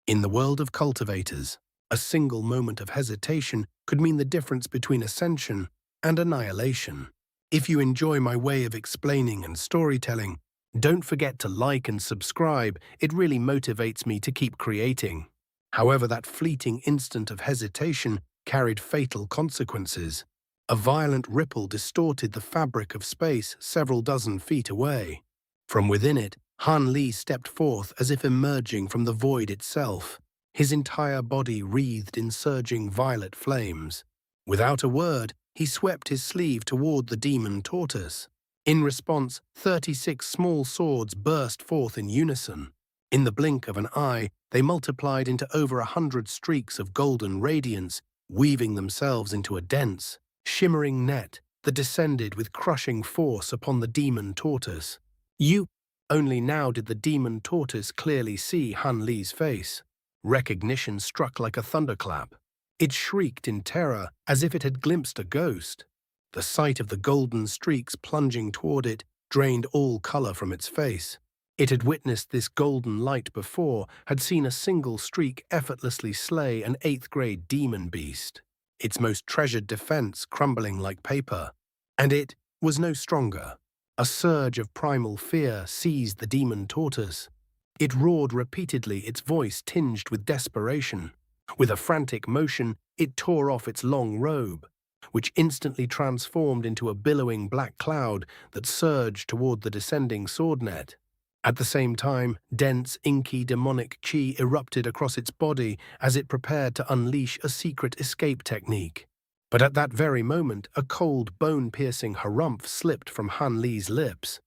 In the world of cultivators, a single moment of hesitation could mean the difference between ascension and annihilation. If you enjoy my way of explaining and storytelling, don't forget to like and subscribe. It really motivates me to keep creating. However, that fleeting instant of hesitation carried fatal consequences. A violent ripple distorted the fabric of space several dozen feet away. From within it, Han Li stepped forth as if emerging from the void itself, his entire body wreathed in surging violet flames. Without a word, he swept his sleeve toward the demon tortoise. In response, 36 small swords burst forth in unison. In the blink of an eye, they multiplied into over 100 streaks of golden radiance, weaving themselves into a dense, shimmering net that descended with crushing force upon the demon tortoise. Only now did the demon tortoise clearly see Han Li's face. Recognition struck like a thunderclap. It shrieked in terror as if it had glimpsed a ghost. The sight of the golden streaks plunging toward it drained all color from its face. It had witnessed this golden light before, had seen a single streak effortlessly slay an 8th-grade demon beast, its most treasured defense crumbling like paper. And it was no stronger. A surge of primal fear seized the demon tortoise. It roared repeatedly, its voice tinged with desperation. With a frantic motion, it tore off its long robe, which instantly transformed into a billowing black cloud that surged toward the descending sword net. At the same time, dense, inky, demonic chi erupted across its body as it prepared to unleash a secret escape technique. But at that very moment, a cold, bone-piercing harumph slipped from Han Li's lips.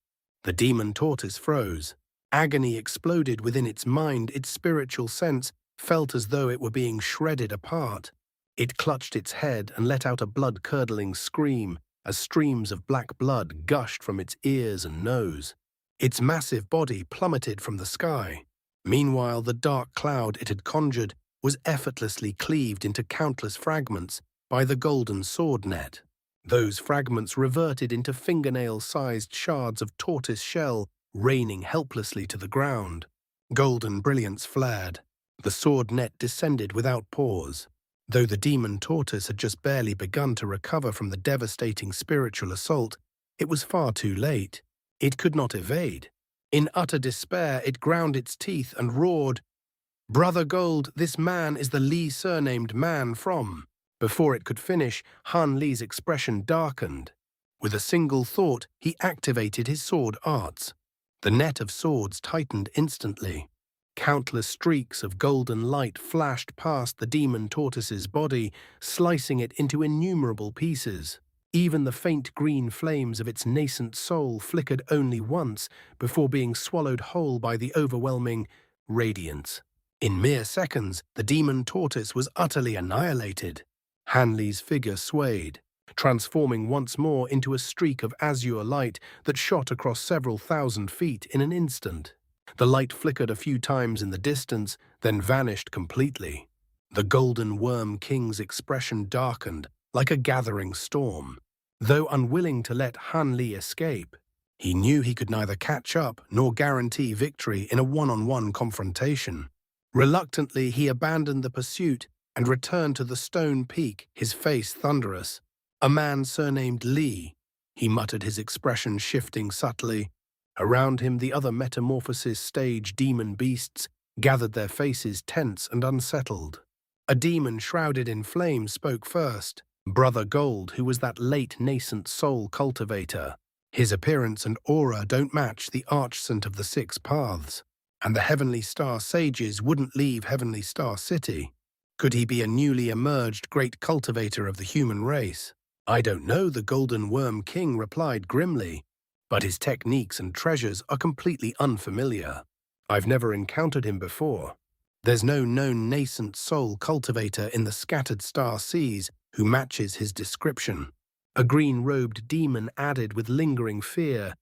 The demon tortoise froze. Agony exploded within its mind, its spiritual sense felt as though it were being shredded apart. It clutched its head and let out a blood-curdling scream as streams of black blood gushed from its ears and nose. Its massive body plummeted from the sky. Meanwhile, the dark cloud it had conjured was effortlessly cleaved into countless fragments by the golden sword net. Those fragments reverted into fingernail-sized shards of tortoise shell, raining helplessly to the ground. Golden brilliance flared. The sword net descended without pause. Though the demon tortoise had just barely begun to recover from the devastating spiritual assault, it was far too late. It could not evade. In utter despair, it ground its teeth and roared, "Brother Gold, this man is the Li surnamed man from..." Before it could finish, Han Li's expression darkened. With a single thought, he activated his sword arts. The net of swords tightened instantly. Countless streaks of golden light flashed past the demon tortoise's body, slicing it into innumerable pieces. Even the faint green flames of its nascent soul flickered only once before being swallowed whole by the overwhelming radiance. In mere seconds, the demon tortoise was utterly annihilated. Han Li's figure swayed, transforming once more into a streak of azure light that shot across several thousand feet in an instant. The light flickered a few times in the distance, then vanished completely. The Golden Worm King's expression darkened like a gathering storm. Though unwilling to let Han Li escape, he knew he could neither catch up nor guarantee victory in a one-on-one confrontation. Reluctantly, he abandoned the pursuit and returned to the stone peak, his face thunderous. "A man surnamed Li," he muttered, his expression shifting subtly. Around him, the other metamorphosis stage demon beasts gathered, their faces tense and unsettled. A demon shrouded in flames spoke first, Brother Gold, who was that late nascent soul cultivator. His appearance and aura don't match the archsant of the 6 paths, and the Heavenly Star sages wouldn't leave Heavenly Star City. Could he be a newly emerged great cultivator of the human race? "I don't know," the Golden Worm King replied grimly, "but his techniques and treasures are completely unfamiliar. I've never encountered him before. There's no known nascent soul cultivator in the scattered star seas who matches his description." A green-robed demon added with lingering fear,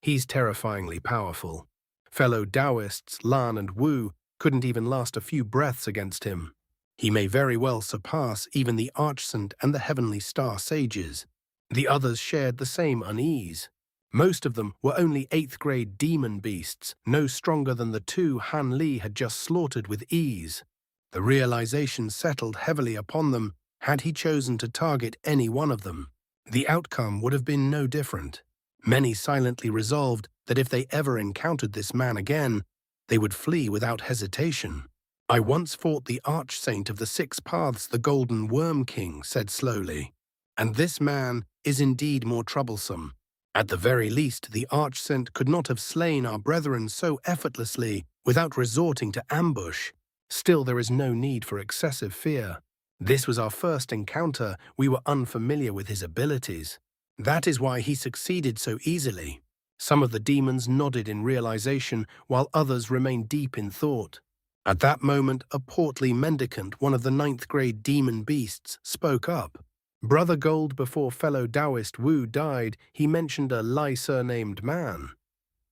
"He's terrifyingly powerful. Fellow Taoists Lan and Wu couldn't even last a few breaths against him. He may very well surpass even the Archsant and the Heavenly Star sages." The others shared the same unease. Most of them were only 8th-grade demon beasts, no stronger than the two Han Li had just slaughtered with ease. The realization settled heavily upon them had he chosen to target any one of them. The outcome would have been no different. Many silently resolved that if they ever encountered this man again, they would flee without hesitation. "I once fought the arch-saint of the 6 paths, the Golden Worm King," said slowly. "And this man is indeed more troublesome. At the very least, the arch-saint could not have slain our brethren so effortlessly without resorting to ambush. Still, there is no need for excessive fear. This was our first encounter. We were unfamiliar with his abilities. That is why he succeeded so easily." Some of the demons nodded in realization, while others remained deep in thought. At that moment, a portly mendicant, one of the 9th-grade demon beasts, spoke up. "Brother Gold, before fellow Taoist Wu died, he mentioned a Lai surnamed man.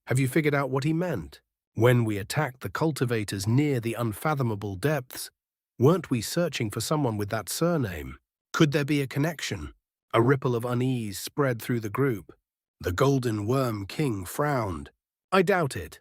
Have you figured out what he meant? When we attacked the cultivators near the unfathomable depths, weren't we searching for someone with that surname? Could there be a connection?" A ripple of unease spread through the group. The Golden Worm King frowned. "I doubt it.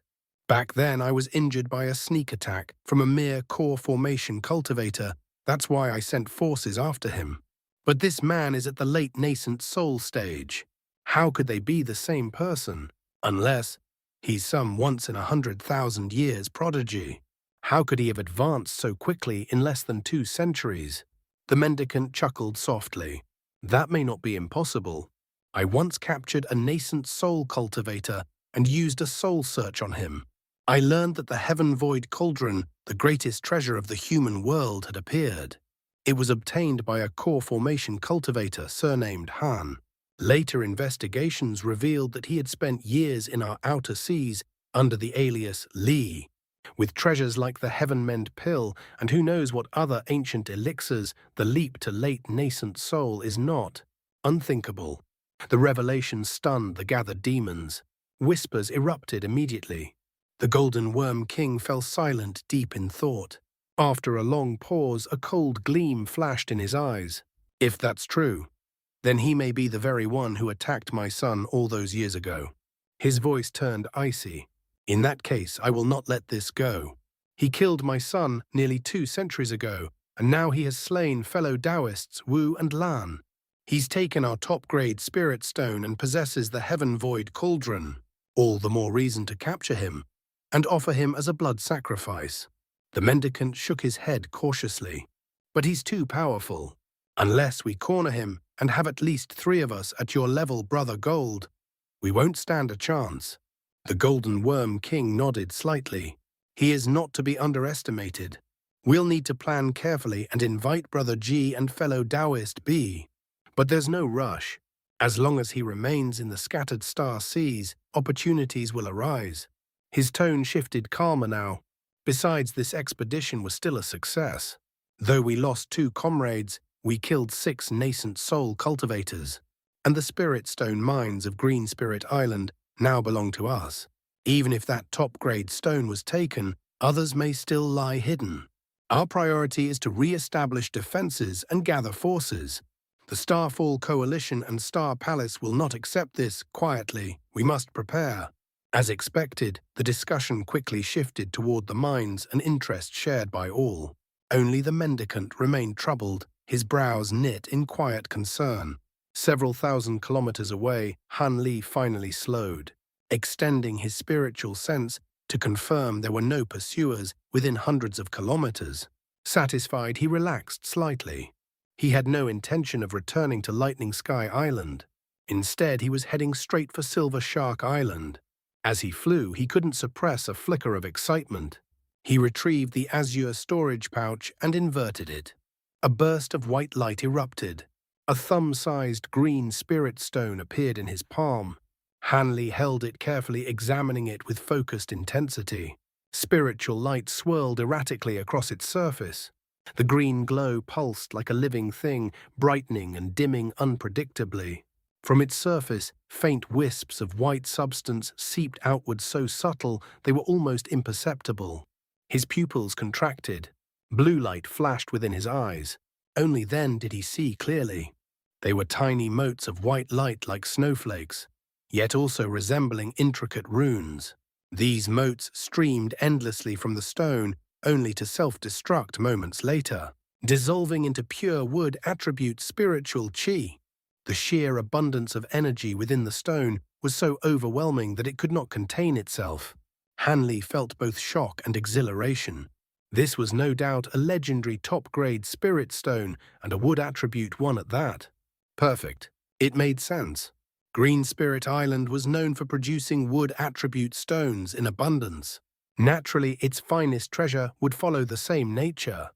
Back then I was injured by a sneak attack from a mere core formation cultivator. That's why I sent forces after him. But this man is at the late nascent soul stage. How could they be the same person? Unless he's some once-in-100,000 years prodigy. How could he have advanced so quickly in less than 2 centuries? The mendicant chuckled softly. "That may not be impossible. I once captured a nascent soul cultivator and used a soul search on him. I learned that the Heaven-Void Cauldron, the greatest treasure of the human world, had appeared. It was obtained by a core formation cultivator surnamed Han. Later investigations revealed that he had spent years in our outer seas under the alias Li, with treasures like the Heaven-Mend Pill and who knows what other ancient elixirs. The leap to late nascent soul is not unthinkable." The revelation stunned the gathered demons. Whispers erupted immediately. The Golden Worm King fell silent, deep in thought. After a long pause, a cold gleam flashed in his eyes. "If that's true, then he may be the very one who attacked my son all those years ago." His voice turned icy. "In that case, I will not let this go. He killed my son nearly 2 centuries ago, and now he has slain fellow Taoists Wu and Lan. He's taken our top-grade spirit stone and possesses the Heaven-Void Cauldron. All the more reason to capture him and offer him as a blood sacrifice." The mendicant shook his head cautiously. "But he's too powerful. Unless we corner him and have at least 3 of us at your level, Brother Gold, we won't stand a chance." The Golden Worm King nodded slightly. "He is not to be underestimated. We'll need to plan carefully and invite Brother G and fellow Taoist B. But there's no rush. As long as he remains in the scattered star seas, opportunities will arise." His tone shifted calmer now. "Besides, this expedition was still a success. Though we lost 2 comrades, we killed 6 nascent soul cultivators. And the Spirit Stone mines of Green Spirit Island now belong to us. Even if that top-grade stone was taken, others may still lie hidden. Our priority is to re-establish defenses and gather forces. The Starfall Coalition and Star Palace will not accept this quietly. We must prepare." As expected, the discussion quickly shifted toward the mines, an interest shared by all. Only the mendicant remained troubled, his brows knit in quiet concern. Several thousand kilometers away, Han Li finally slowed, extending his spiritual sense to confirm there were no pursuers within hundreds of kilometers. Satisfied, he relaxed slightly. He had no intention of returning to Lightning Sky Island. Instead, he was heading straight for Silver Shark Island. As he flew, he couldn't suppress a flicker of excitement. He retrieved the azure storage pouch and inverted it. A burst of white light erupted. A thumb-sized green spirit stone appeared in his palm. Hanley held it carefully, examining it with focused intensity. Spiritual light swirled erratically across its surface. The green glow pulsed like a living thing, brightening and dimming unpredictably. From its surface, faint wisps of white substance seeped outward so subtle they were almost imperceptible. His pupils contracted. Blue light flashed within his eyes. Only then did he see clearly. They were tiny motes of white light like snowflakes. yet also resembling intricate runes. These motes streamed endlessly from the stone, only to self-destruct moments later, dissolving into pure wood attribute spiritual qi. The sheer abundance of energy within the stone was so overwhelming that it could not contain itself. Hanli felt both shock and exhilaration. This was no doubt a legendary top-grade spirit stone, and a wood attribute one at that. Perfect. It made sense. Green Spirit Island was known for producing wood attribute stones in abundance. Naturally, its finest treasure would follow the same nature.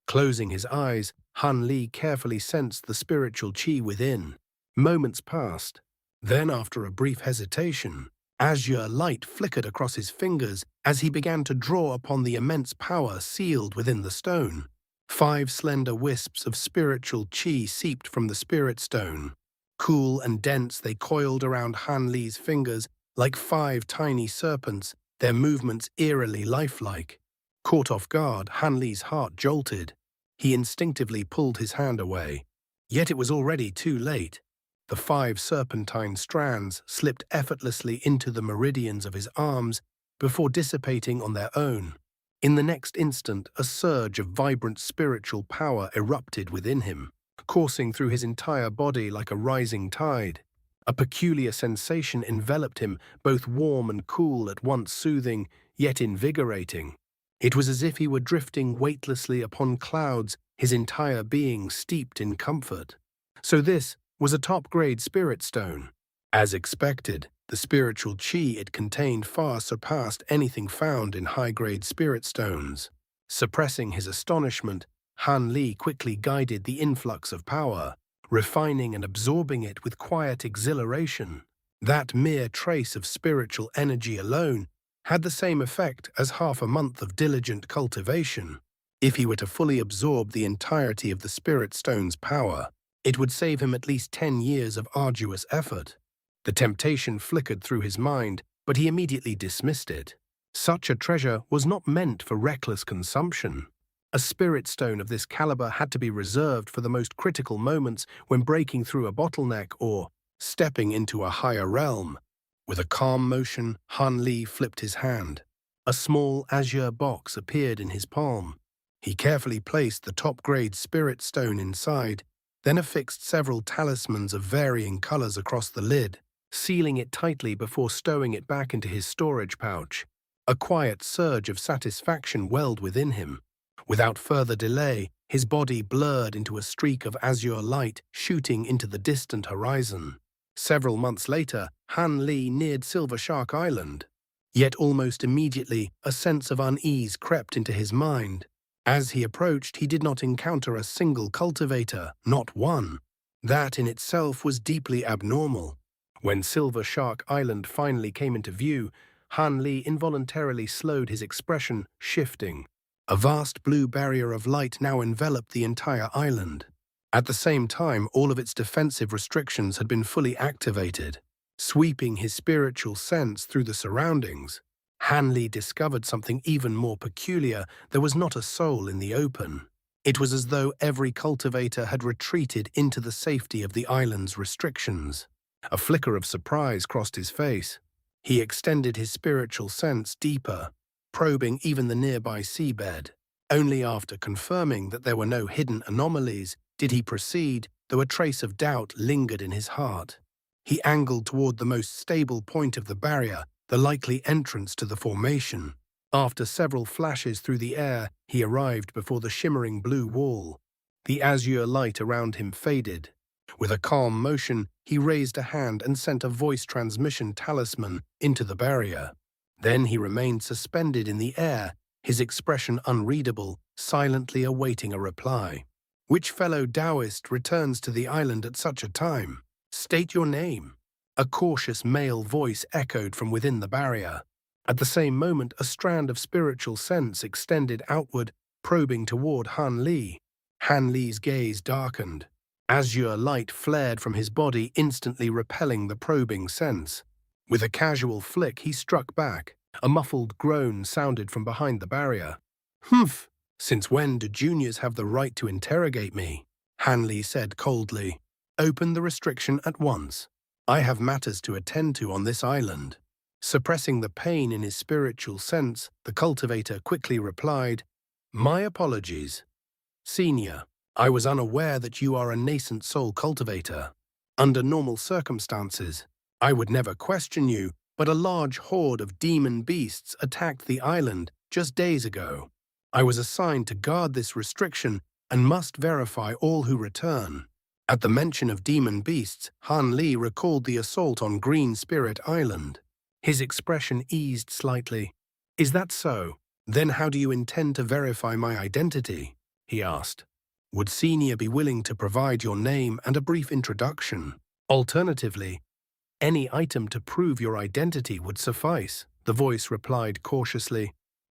Closing his eyes, Han Li carefully sensed the spiritual qi within. Moments passed. Then, after a brief hesitation, azure light flickered across his fingers as he began to draw upon the immense power sealed within the stone. 5 slender wisps of spiritual qi seeped from the spirit stone. Cool and dense, they coiled around Han Li's fingers like 5 tiny serpents, their movements eerily lifelike. Caught off guard, Han Li's heart jolted. He instinctively pulled his hand away. Yet it was already too late. The 5 serpentine strands slipped effortlessly into the meridians of his arms before dissipating on their own. In the next instant, a surge of vibrant spiritual power erupted within him, coursing through his entire body like a rising tide. A peculiar sensation enveloped him, both warm and cool, at once soothing, yet invigorating. It was as if he were drifting weightlessly upon clouds, his entire being steeped in comfort. So this was a top-grade spirit stone. As expected, the spiritual qi it contained far surpassed anything found in high-grade spirit stones. Suppressing his astonishment, Han Li quickly guided the influx of power, refining and absorbing it with quiet exhilaration. That mere trace of spiritual energy alone had the same effect as half a month of diligent cultivation. If he were to fully absorb the entirety of the spirit stone's power, it would save him at least 10 years of arduous effort. The temptation flickered through his mind, but he immediately dismissed it. Such a treasure was not meant for reckless consumption. A spirit stone of this caliber had to be reserved for the most critical moments when breaking through a bottleneck or stepping into a higher realm. With a calm motion, Han Li flipped his hand. A small azure box appeared in his palm. He carefully placed the top-grade spirit stone inside, then affixed several talismans of varying colors across the lid, sealing it tightly before stowing it back into his storage pouch. A quiet surge of satisfaction welled within him. Without further delay, his body blurred into a streak of azure light shooting into the distant horizon. Several months later, Han Li neared Silver Shark Island. Yet almost immediately, a sense of unease crept into his mind. As he approached, he did not encounter a single cultivator, not one. That in itself was deeply abnormal. When Silver Shark Island finally came into view, Han Li involuntarily slowed his expression, shifting. A vast blue barrier of light now enveloped the entire island. At the same time, all of its defensive restrictions had been fully activated, sweeping his spiritual sense through the surroundings. Han Li discovered something even more peculiar. There was not a soul in the open. It was as though every cultivator had retreated into the safety of the island's restrictions. A flicker of surprise crossed his face. He extended his spiritual sense deeper, probing even the nearby seabed. Only after confirming that there were no hidden anomalies did he proceed, though a trace of doubt lingered in his heart. He angled toward the most stable point of the barrier, the likely entrance to the formation. After several flashes through the air, he arrived before the shimmering blue wall. The azure light around him faded. With a calm motion, he raised a hand and sent a voice transmission talisman into the barrier. Then he remained suspended in the air, his expression unreadable, silently awaiting a reply. Which fellow Taoist returns to the island at such a time? State your name. A cautious male voice echoed from within the barrier. At the same moment, a strand of spiritual sense extended outward, probing toward Han Li. Han Li's gaze darkened. Azure light flared from his body, instantly repelling the probing sense. With a casual flick, he struck back. A muffled groan sounded from behind the barrier. "Humph! Since when do juniors have the right to interrogate me?" Han Li said coldly. "Open the restriction at once." I have matters to attend to on this island. Suppressing the pain in his spiritual sense, the cultivator quickly replied, My apologies. Senior, I was unaware that you are a nascent soul cultivator. Under normal circumstances, I would never question you, but a large horde of demon beasts attacked the island just days ago. I was assigned to guard this restriction and must verify all who return. At the mention of demon beasts, Han Li recalled the assault on Green Spirit Island. His expression eased slightly. Is that so? Then how do you intend to verify my identity? He asked. Would Senior be willing to provide your name and a brief introduction? Alternatively, any item to prove your identity would suffice, the voice replied cautiously.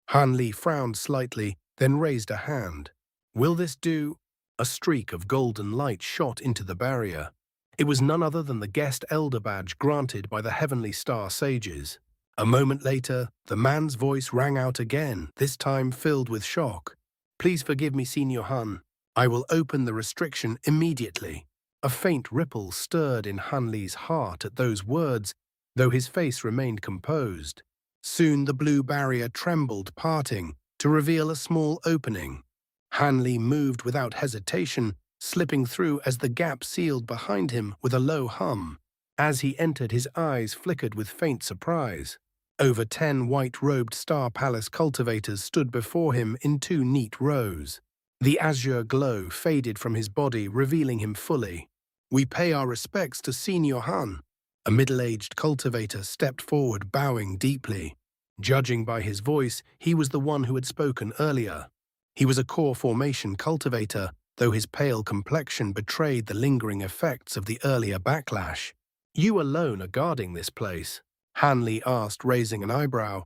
Han Li frowned slightly, then raised a hand. Will this do? A streak of golden light shot into the barrier. It was none other than the guest elder badge granted by the Heavenly Star Sages. A moment later, the man's voice rang out again, this time filled with shock. Please forgive me, Senior Han. I will open the restriction immediately. A faint ripple stirred in Han Li's heart at those words, though his face remained composed. Soon the blue barrier trembled, parting, to reveal a small opening. Han Li moved without hesitation, slipping through as the gap sealed behind him with a low hum. As he entered, his eyes flickered with faint surprise. Over 10 white-robed Star Palace cultivators stood before him in 2 neat rows. The azure glow faded from his body, revealing him fully. We pay our respects to Senior Han. A middle-aged cultivator stepped forward, bowing deeply. Judging by his voice, he was the one who had spoken earlier. He was a core formation cultivator, though his pale complexion betrayed the lingering effects of the earlier backlash. You alone are guarding this place? Han Li asked, raising an eyebrow.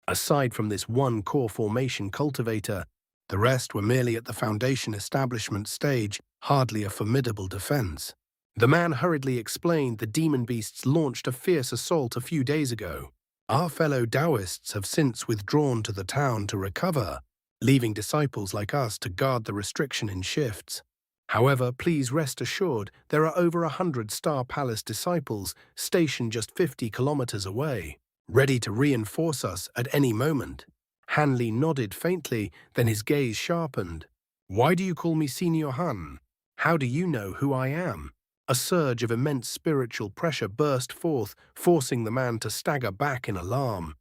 Aside from this one core formation cultivator, the rest were merely at the foundation establishment stage, hardly a formidable defense. The man hurriedly explained the demon beasts launched a fierce assault a few days ago. Our fellow Taoists have since withdrawn to the town to recover, leaving disciples like us to guard the restriction in shifts. However, please rest assured there are over 100 Star Palace disciples stationed just 50 kilometers away, ready to reinforce us at any moment. Han Li nodded faintly, then his gaze sharpened. Why do you call me Senior Han? How do you know who I am? A surge of immense spiritual pressure burst forth, forcing the man to stagger back in alarm.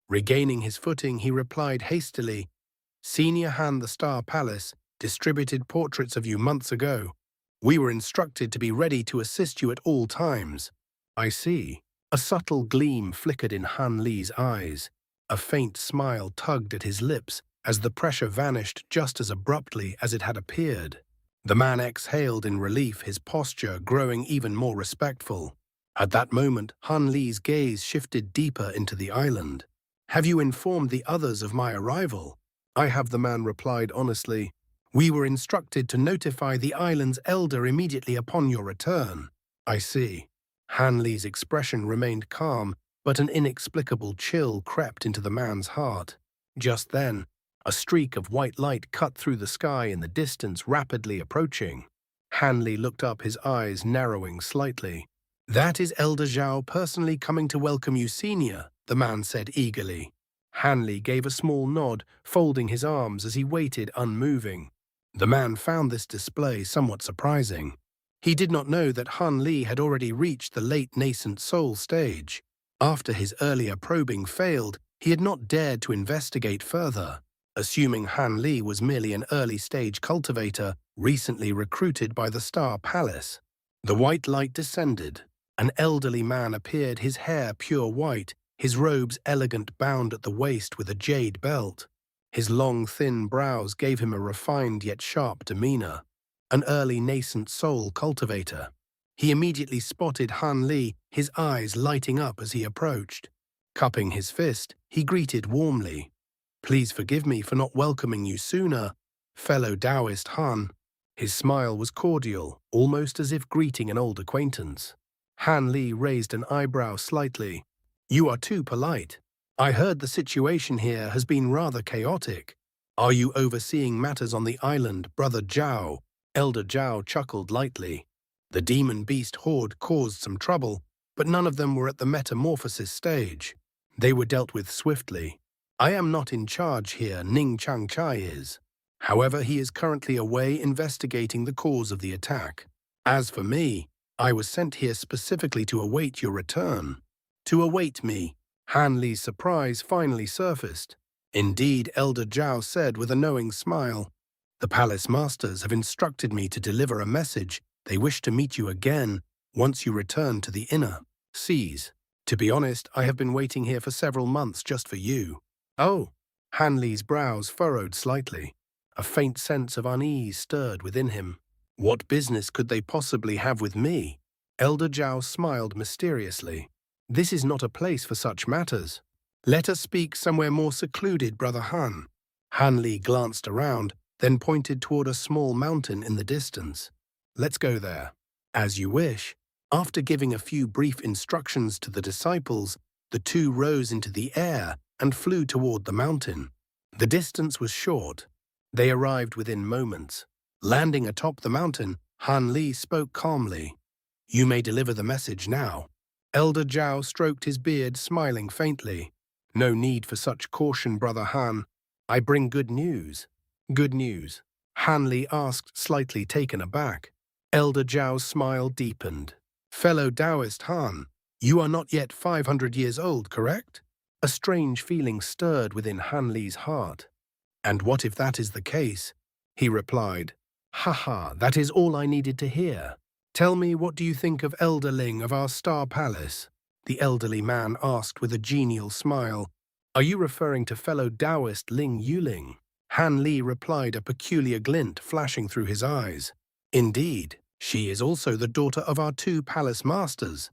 Regaining his footing, he replied hastily, Senior Han, the Star Palace, distributed portraits of you months ago. We were instructed to be ready to assist you at all times. I see. A subtle gleam flickered in Han Li's eyes. A faint smile tugged at his lips as the pressure vanished just as abruptly as it had appeared. The man exhaled in relief, his posture growing even more respectful. At that moment, Han Li's gaze shifted deeper into the island. Have you informed the others of my arrival? I have, the man replied honestly. We were instructed to notify the island's elder immediately upon your return. I see. Han Li's expression remained calm, but an inexplicable chill crept into the man's heart. Just then, a streak of white light cut through the sky in the distance, rapidly approaching. Han Li looked up, his eyes narrowing slightly. That is Elder Zhao personally coming to welcome you, Senior, the man said eagerly. Han Li gave a small nod, folding his arms as he waited unmoving. The man found this display somewhat surprising. He did not know that Han Li had already reached the late nascent soul stage. After his earlier probing failed, he had not dared to investigate further, assuming Han Li was merely an early-stage cultivator recently recruited by the Star Palace. The white light descended. An elderly man appeared, his hair pure white, his robes elegant, bound at the waist with a jade belt. His long, thin brows gave him a refined yet sharp demeanor. An early nascent soul cultivator. He immediately spotted Han Li, his eyes lighting up as he approached. Cupping his fist, he greeted warmly. Please forgive me for not welcoming you sooner, fellow Taoist Han. His smile was cordial, almost as if greeting an old acquaintance. Han Li raised an eyebrow slightly. You are too polite. I heard the situation here has been rather chaotic. Are you overseeing matters on the island, Brother Zhao? Elder Zhao chuckled lightly. The demon beast horde caused some trouble, but none of them were at the metamorphosis stage. They were dealt with swiftly. I am not in charge here, Ning Changchai is. However, he is currently away investigating the cause of the attack. As for me, I was sent here specifically to await your return. To await me, Han Li's surprise finally surfaced. Indeed, Elder Zhao said with a knowing smile, the palace masters have instructed me to deliver a message. They wish to meet you again once you return to the inner seas. To be honest, I have been waiting here for several months just for you. Oh, Han Li's brows furrowed slightly. A faint sense of unease stirred within him. What business could they possibly have with me? Elder Zhao smiled mysteriously. This is not a place for such matters. Let us speak somewhere more secluded, Brother Han. Han Li glanced around, then pointed toward a small mountain in the distance. Let's go there. As you wish. After giving a few brief instructions to the disciples, the two rose into the air and flew toward the mountain. The distance was short. They arrived within moments. Landing atop the mountain, Han Li spoke calmly. You may deliver the message now. Elder Zhao stroked his beard, smiling faintly. No need for such caution, Brother Han. I bring good news. Good news? Han Li asked, slightly taken aback. Elder Zhao's smile deepened. Fellow Taoist Han, you are not yet 500 years old, correct? A strange feeling stirred within Han Li's heart. And what if that is the case? He replied. Haha, that is all I needed to hear. Tell me, what do you think of Elder Ling of our Star Palace? The elderly man asked with a genial smile. Are you referring to fellow Taoist Ling Yuling? Han Li replied, a peculiar glint flashing through his eyes. Indeed, she is also the daughter of our two palace masters.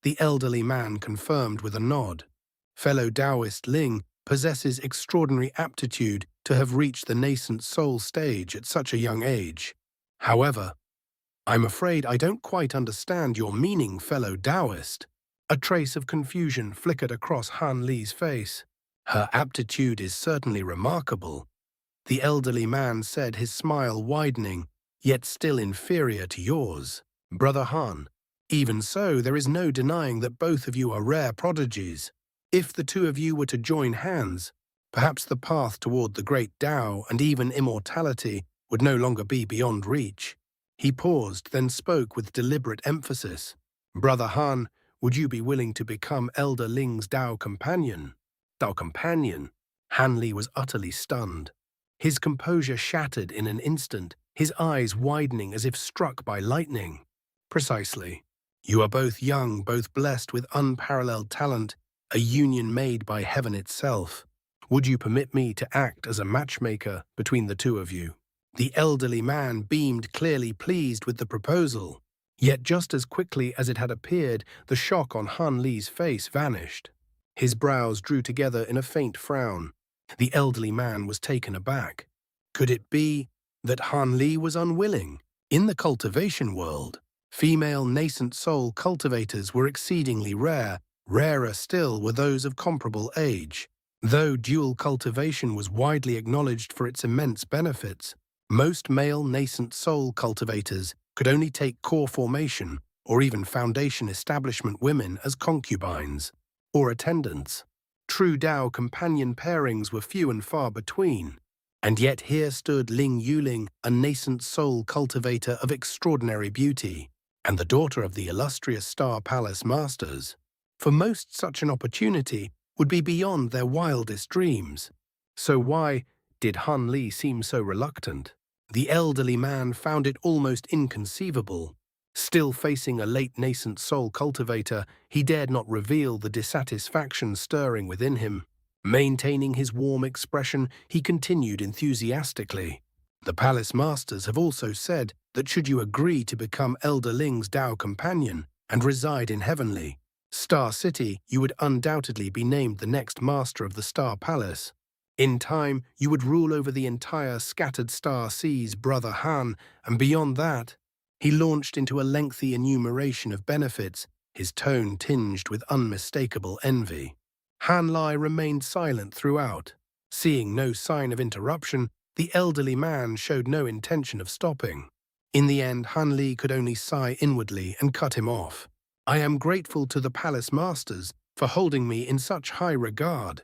The elderly man confirmed with a nod. Fellow Taoist Ling possesses extraordinary aptitude to have reached the nascent soul stage at such a young age. However, I'm afraid I don't quite understand your meaning, fellow Taoist. A trace of confusion flickered across Han Li's face. Her aptitude is certainly remarkable, the elderly man said, his smile widening, yet still inferior to yours. Brother Han, even so, there is no denying that both of you are rare prodigies. If the two of you were to join hands, perhaps the path toward the great Tao and even immortality would no longer be beyond reach. He paused, then spoke with deliberate emphasis. Brother Han, would you be willing to become Elder Ling's Tao companion? Tao companion? Han Li was utterly stunned. His composure shattered in an instant, his eyes widening as if struck by lightning. Precisely. You are both young, both blessed with unparalleled talent, a union made by heaven itself. Would you permit me to act as a matchmaker between the two of you? The elderly man beamed, clearly pleased with the proposal. Yet just as quickly as it had appeared, the shock on Han Li's face vanished. His brows drew together in a faint frown. The elderly man was taken aback. Could it be that Han Li was unwilling? In the cultivation world, female nascent soul cultivators were exceedingly rare. Rarer still were those of comparable age. Though dual cultivation was widely acknowledged for its immense benefits, most male nascent soul cultivators could only take core formation or even foundation establishment women as concubines or attendants. True Tao companion pairings were few and far between, and yet here stood Ling Yuling, a nascent soul cultivator of extraordinary beauty, and the daughter of the illustrious Star Palace Masters. For most, such an opportunity would be beyond their wildest dreams. So why did Han Li seem so reluctant? The elderly man found it almost inconceivable. Still facing a late nascent soul cultivator, he dared not reveal the dissatisfaction stirring within him. Maintaining his warm expression, he continued enthusiastically. The palace masters have also said that should you agree to become Elder Ling's Tao companion and reside in Heavenly Star City, you would undoubtedly be named the next master of the Star Palace. In time, you would rule over the entire scattered star seas, Brother Han, and beyond that, he launched into a lengthy enumeration of benefits, his tone tinged with unmistakable envy. Han Li remained silent throughout. Seeing no sign of interruption, the elderly man showed no intention of stopping. In the end, Han Li could only sigh inwardly and cut him off. I am grateful to the palace masters for holding me in such high regard,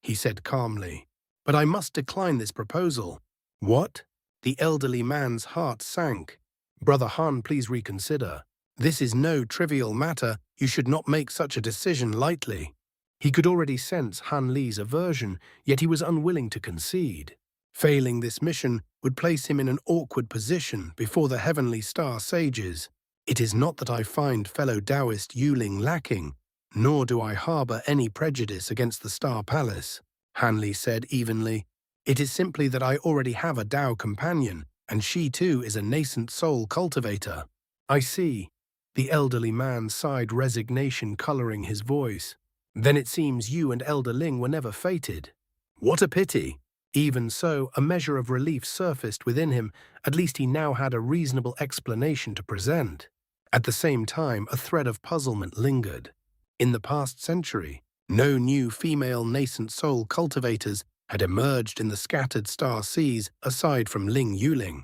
he said calmly. But I must decline this proposal. What? The elderly man's heart sank. Brother Han, please reconsider. This is no trivial matter. You should not make such a decision lightly. He could already sense Han Li's aversion, yet he was unwilling to concede. Failing this mission would place him in an awkward position before the Heavenly Star Sages. It is not that I find fellow Taoist Yuling lacking, nor do I harbor any prejudice against the Star Palace, Han Li said evenly. It is simply that I already have a Tao companion, and she too is a nascent soul cultivator. I see. The elderly man sighed, resignation coloring his voice. Then it seems you and Elder Ling were never fated. What a pity. Even so, a measure of relief surfaced within him. At least he now had a reasonable explanation to present. At the same time, a thread of puzzlement lingered. In the past century, no new female nascent soul cultivators had emerged in the scattered star seas aside from Ling Yuling.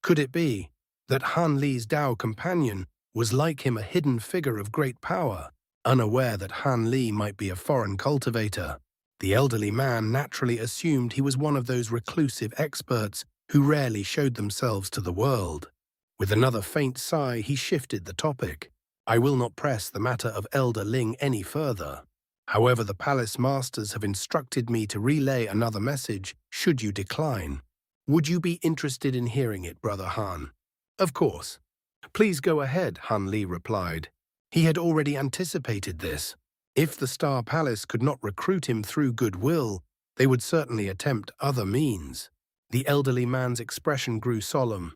Could it be that Han Li's Tao companion was like him, a hidden figure of great power, unaware that Han Li might be a foreign cultivator? The elderly man naturally assumed he was one of those reclusive experts who rarely showed themselves to the world. With another faint sigh, he shifted the topic. I will not press the matter of Elder Ling any further. However, the palace masters have instructed me to relay another message should you decline. Would you be interested in hearing it, Brother Han? Of course. Please go ahead, Han Li replied. He had already anticipated this. If the Star Palace could not recruit him through goodwill, they would certainly attempt other means. The elderly man's expression grew solemn.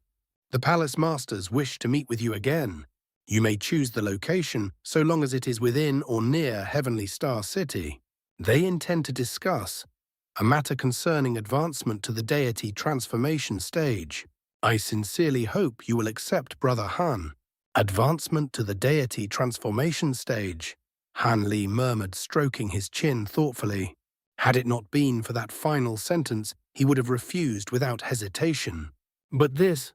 The palace masters wish to meet with you again. You may choose the location so long as it is within or near Heavenly Star City. They intend to discuss a matter concerning advancement to the deity transformation stage. I sincerely hope you will accept, Brother Han. Advancement to the deity transformation stage, Han Li murmured, stroking his chin thoughtfully. Had it not been for that final sentence, he would have refused without hesitation. But this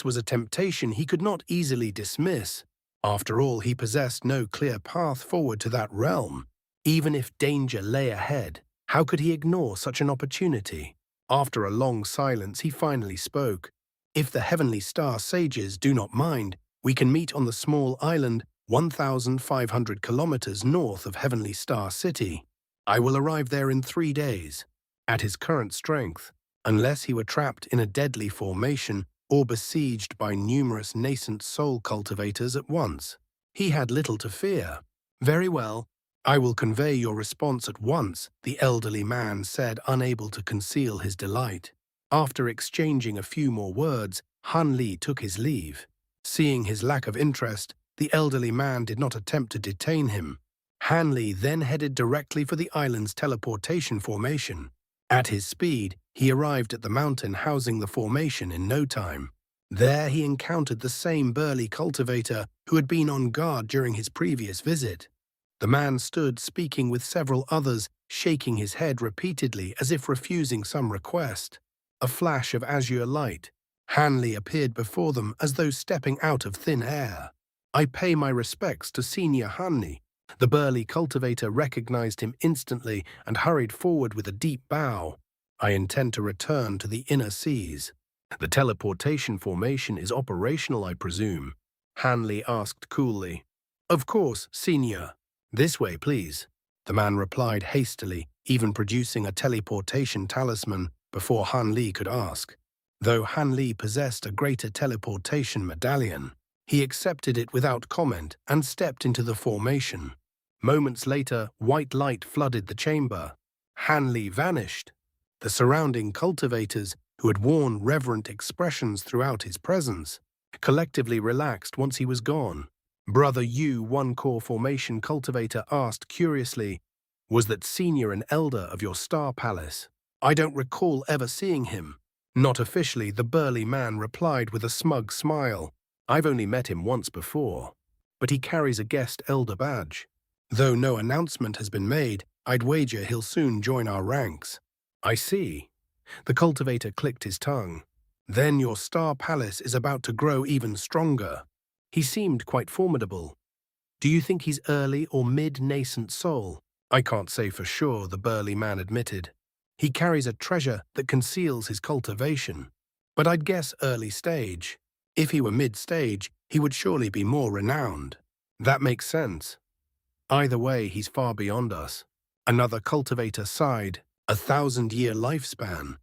was a temptation he could not easily dismiss. After all, he possessed no clear path forward to that realm. Even if danger lay ahead, how could he ignore such an opportunity? After a long silence, he finally spoke. If the Heavenly Star Sages do not mind, we can meet on the small island 1,500 kilometers north of Heavenly Star City. I will arrive there in 3 days. At his current strength, unless he were trapped in a deadly formation or besieged by numerous nascent soul cultivators at once, he had little to fear. Very well, I will convey your response at once, the elderly man said, unable to conceal his delight. After exchanging a few more words, Han Li took his leave. Seeing his lack of interest, the elderly man did not attempt to detain him. Han Li then headed directly for the island's teleportation formation. At his speed, he arrived at the mountain housing the formation in no time. There he encountered the same burly cultivator who had been on guard during his previous visit. The man stood speaking with several others, shaking his head repeatedly as if refusing some request. A flash of azure light. Han Li appeared before them as though stepping out of thin air. I pay my respects to Senior Han Li. The burly cultivator recognized him instantly and hurried forward with a deep bow. I intend to return to the inner seas. The teleportation formation is operational, I presume? Han Li asked coolly. Of course, Senior. This way, please. The man replied hastily, even producing a teleportation talisman before Han Li could ask. Though Han Li possessed a greater teleportation medallion, he accepted it without comment and stepped into the formation. Moments later, white light flooded the chamber. Han Li vanished. The surrounding cultivators, who had worn reverent expressions throughout his presence, collectively relaxed once he was gone. Brother Yu, one core formation cultivator, asked curiously, "Was that senior and elder of your Star Palace? I don't recall ever seeing him." Not officially, the burly man replied with a smug smile. I've only met him once before, but he carries a guest elder badge. Though no announcement has been made, I'd wager he'll soon join our ranks. I see. The cultivator clicked his tongue. Then your Star Palace is about to grow even stronger. He seemed quite formidable. Do you think he's early or mid-nascent soul? I can't say for sure, the burly man admitted. He carries a treasure that conceals his cultivation. But I'd guess early stage. If he were mid-stage, he would surely be more renowned. That makes sense. Either way, he's far beyond us. Another cultivator sighed. 1,000-year lifespan.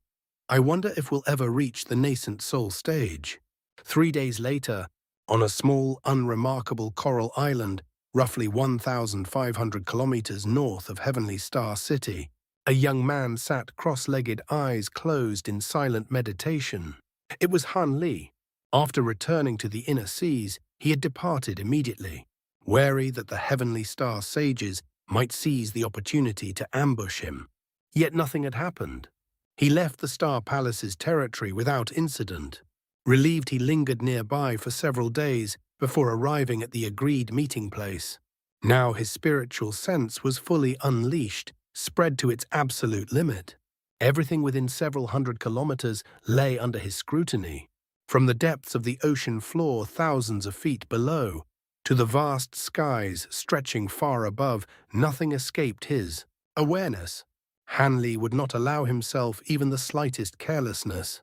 I wonder if we'll ever reach the nascent soul stage. 3 days later, on a small, unremarkable coral island, roughly 1,500 kilometers north of Heavenly Star City, a young man sat cross-legged, eyes closed in silent meditation. It was Han Li. After returning to the inner seas, he had departed immediately, wary that the Heavenly Star sages might seize the opportunity to ambush him. Yet nothing had happened. He left the Star Palace's territory without incident. Relieved, he lingered nearby for several days before arriving at the agreed meeting place. Now his spiritual sense was fully unleashed, spread to its absolute limit. Everything within several hundred kilometers lay under his scrutiny. From the depths of the ocean floor thousands of feet below, to the vast skies stretching far above, nothing escaped his awareness. Hanley would not allow himself even the slightest carelessness.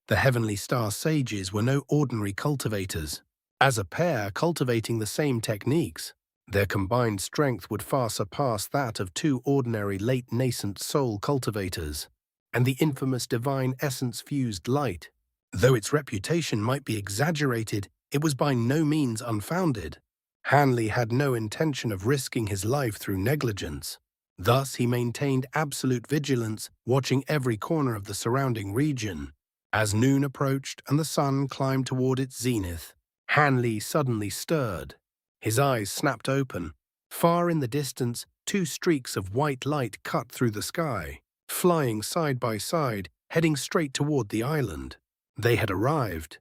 The Heavenly Star sages were no ordinary cultivators. As a pair cultivating the same techniques, their combined strength would far surpass that of two ordinary late nascent soul cultivators. And the infamous divine essence-fused light, though its reputation might be exaggerated, it was by no means unfounded. Hanley had no intention of risking his life through negligence. Thus he maintained absolute vigilance, watching every corner of the surrounding region. As noon approached and the sun climbed toward its zenith, Hanley suddenly stirred. His eyes snapped open. Far in the distance, two streaks of white light cut through the sky, flying side by side, heading straight toward the island. They had arrived.